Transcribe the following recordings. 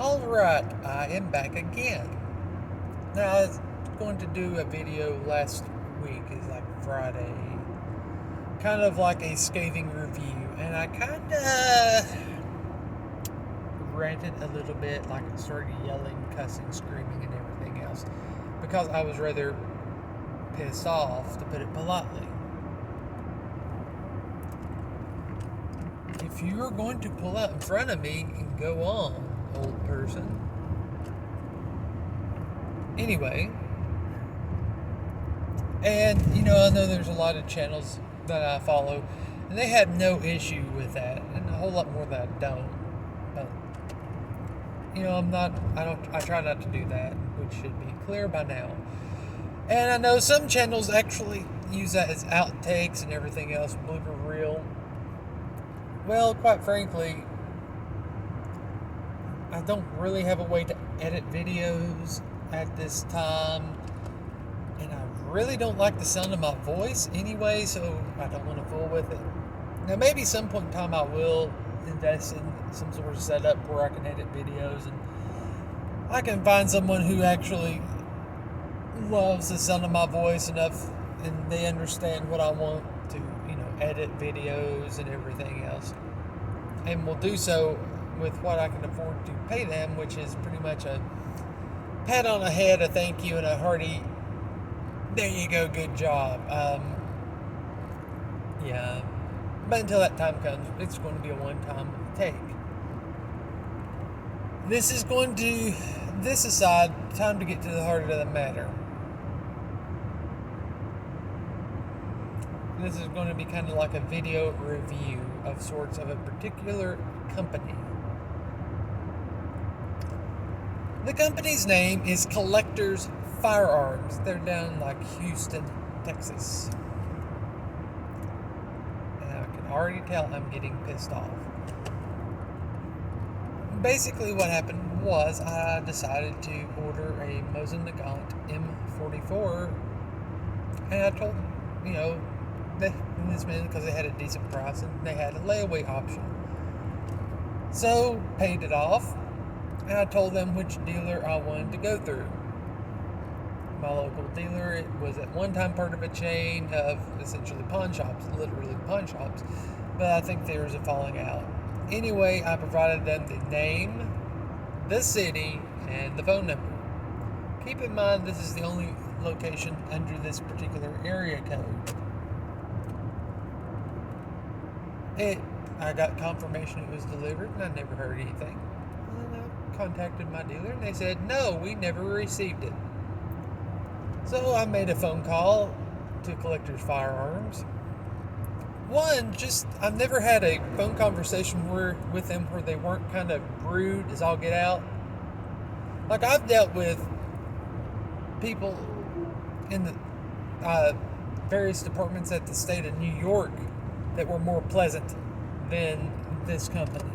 Alright, I am back again. Now, I was going to do a video last week, it's like Friday, kind of like a scathing review, and I kind of ranted a little bit, like started yelling, cussing, screaming, and everything else, because I was rather pissed off, to put it politely. If you are going to pull out in front of me and go on, old person. Anyway, and I know there's a lot of channels that I follow, and they have no issue with that, and a whole lot more that I don't. But I try not to do that, which should be clear by now. And I know some channels actually use that as outtakes and everything else, blooper reel. Well, quite frankly, I don't really have a way to edit videos at this time, and I really don't like the sound of my voice anyway, so I don't want to fool with it. Now, maybe some point in time I will invest in some sort of setup where I can edit videos, and I can find someone who actually loves the sound of my voice enough, and they understand what I want to, edit videos and everything else, and will do so with what I can afford to pay them, which is pretty much a pat on the head, a thank you, and a hearty, there you go, good job. Yeah, but until that time comes, it's going to be a one-time take. This aside, time to get to the heart of the matter. This is going to be kind of like a video review of sorts of a particular company. The company's name is Collector's Firearms. They're down like Houston, Texas. And I can already tell I'm getting pissed off. Basically what happened was I decided to order a Mosin Nagant M44, and I told, this man, because they had a decent price and they had a layaway option. So, paid it off, and I told them which dealer I wanted to go through. My local dealer, it was at one time part of a chain of essentially pawn shops, literally pawn shops, but I think there was a falling out. Anyway, I provided them the name, the city, and the phone number. Keep in mind, this is the only location under this particular area code. I got confirmation it was delivered, and I never heard anything. And I contacted my dealer, and they said, no, we never received it. So I made a phone call to Collector's Firearms. I've never had a phone conversation with them where they weren't kind of rude as all get out. Like, I've dealt with people in the various departments at the state of New York that were more pleasant than this company.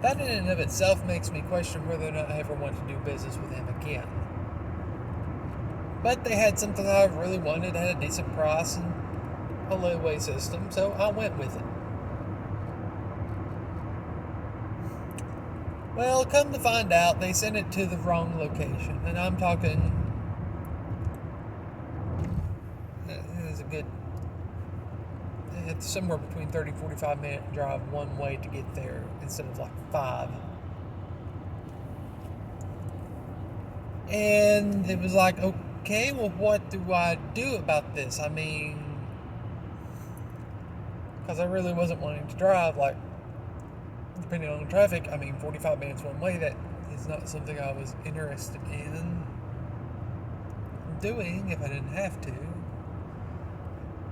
That in and of itself makes me question whether or not I ever want to do business with them again. But they had something I really wanted, had a decent price and a layaway system, so I went with it. Well, come to find out, they sent it to the wrong location, and I'm talking, it's somewhere between 30-45 minute drive one way to get there instead of like 5. And it was like, okay, well, what do I do about this? I mean, because I really wasn't wanting to drive, like, depending on the traffic, 45 minutes one way, that is not something I was interested in doing if I didn't have to.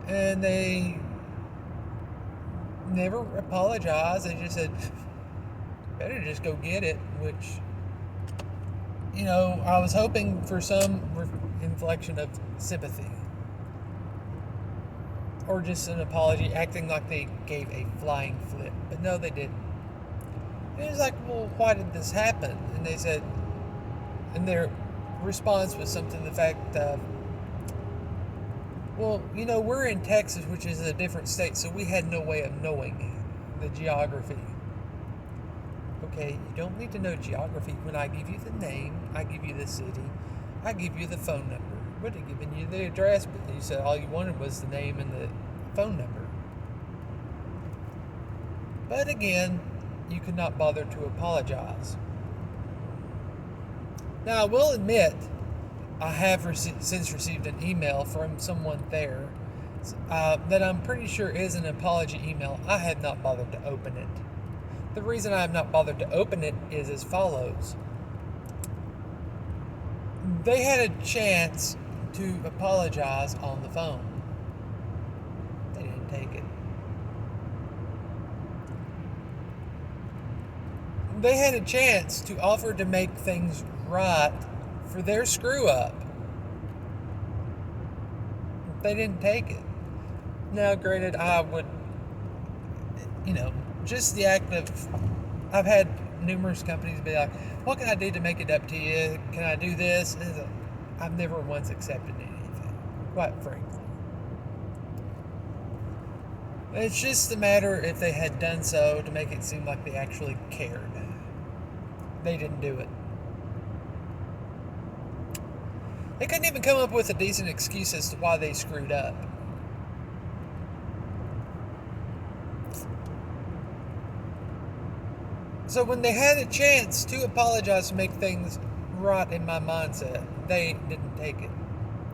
And they never apologized. They just said, better just go get it, which, I was hoping for some inflection of sympathy. Or just an apology, acting like they gave a flying flip. But no, they didn't. And it was like, well, why did this happen? And they said, and their response was something to the fact of, well, we're in Texas, which is a different state, so we had no way of knowing the geography. Okay, you don't need to know geography. When I give you the name, I give you the city, I give you the phone number. Would have given you the address, but you said all you wanted was the name and the phone number. But again, you could not bother to apologize. Now, I will admit, I have since received an email from someone there that I'm pretty sure is an apology email. I have not bothered to open it. The reason I have not bothered to open it is as follows. They had a chance to apologize on the phone. They didn't take it. They had a chance to offer to make things right for their screw up. They didn't take it. Now, granted, I would, just the act of, I've had numerous companies be like, what can I do to make it up to you? Can I do this? I've never once accepted anything, quite frankly. It's just a matter if they had done so to make it seem like they actually cared. They didn't do it. They couldn't even come up with a decent excuse as to why they screwed up. So when they had a chance to apologize to make things right in my mindset, they didn't take it.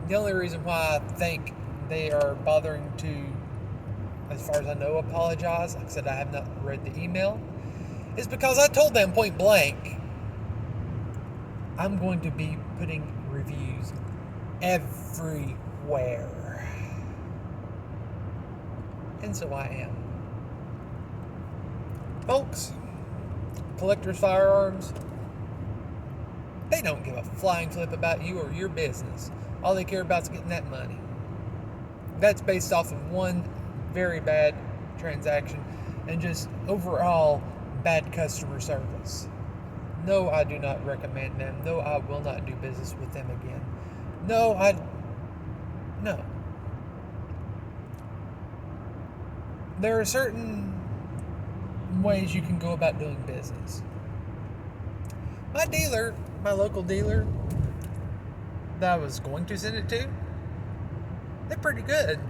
The only reason why I think they are bothering to, as far as I know, apologize, like I said, I have not read the email, is because I told them point blank, I'm going to be putting reviews everywhere. And so I am. Folks, Collectors Firearms, they don't give a flying flip about you or your business. All they care about is getting that money. That's based off of one very bad transaction and just overall bad customer service. No, I do not recommend them. No, I will not do business with them again. No. There are certain ways you can go about doing business. My local dealer that I was going to send it to, they're pretty good.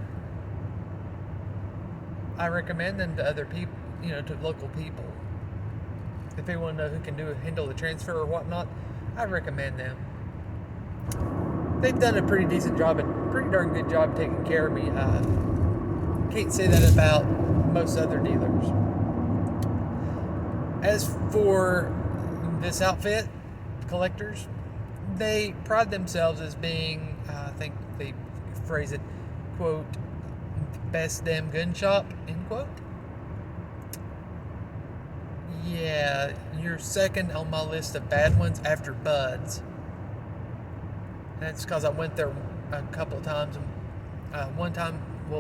I recommend them to other people, to local people. If they want to know who can handle the transfer or whatnot, I recommend them. They've done a pretty decent job, pretty darn good job taking care of me. Can't say that about most other dealers. As for this outfit, Collectors, they pride themselves as being, I think they phrase it, quote, best damn gun shop, end quote. Yeah, you're second on my list of bad ones after Bud's. That's because I went there a couple of times.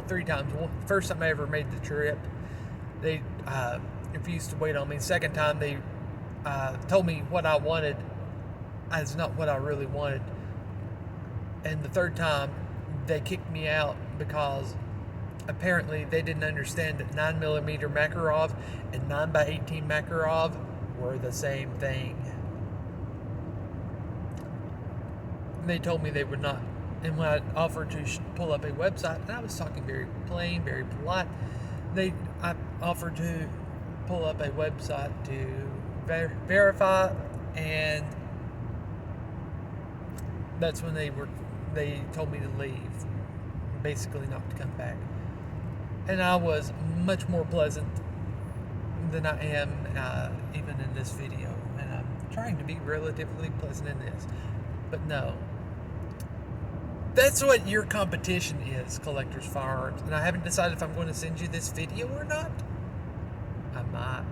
Three times. First time I ever made the trip, they refused to wait on me. Second time, they told me what I wanted is not what I really wanted. And the third time, they kicked me out because apparently they didn't understand that 9mm Makarov and 9x18 Makarov were the same thing. And they told me they would not. And when I offered to pull up a website, and I was talking very plain, very polite, I offered to pull up a website to verify, and that's when they told me to leave, basically not to come back. And I was much more pleasant than I am even in this video, and I'm trying to be relatively pleasant in this, but no. That's what your competition is, Collectors Firearms, and I haven't decided if I'm going to send you this video or not. I might.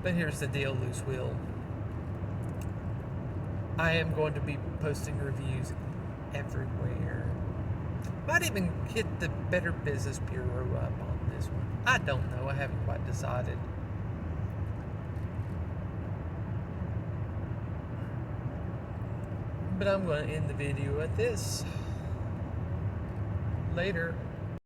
But here's the deal, Loose Wheel. I am going to be posting reviews everywhere. Might even hit the Better Business Bureau up on this one. I don't know. I haven't quite decided. But I'm going to end the video at this. Later.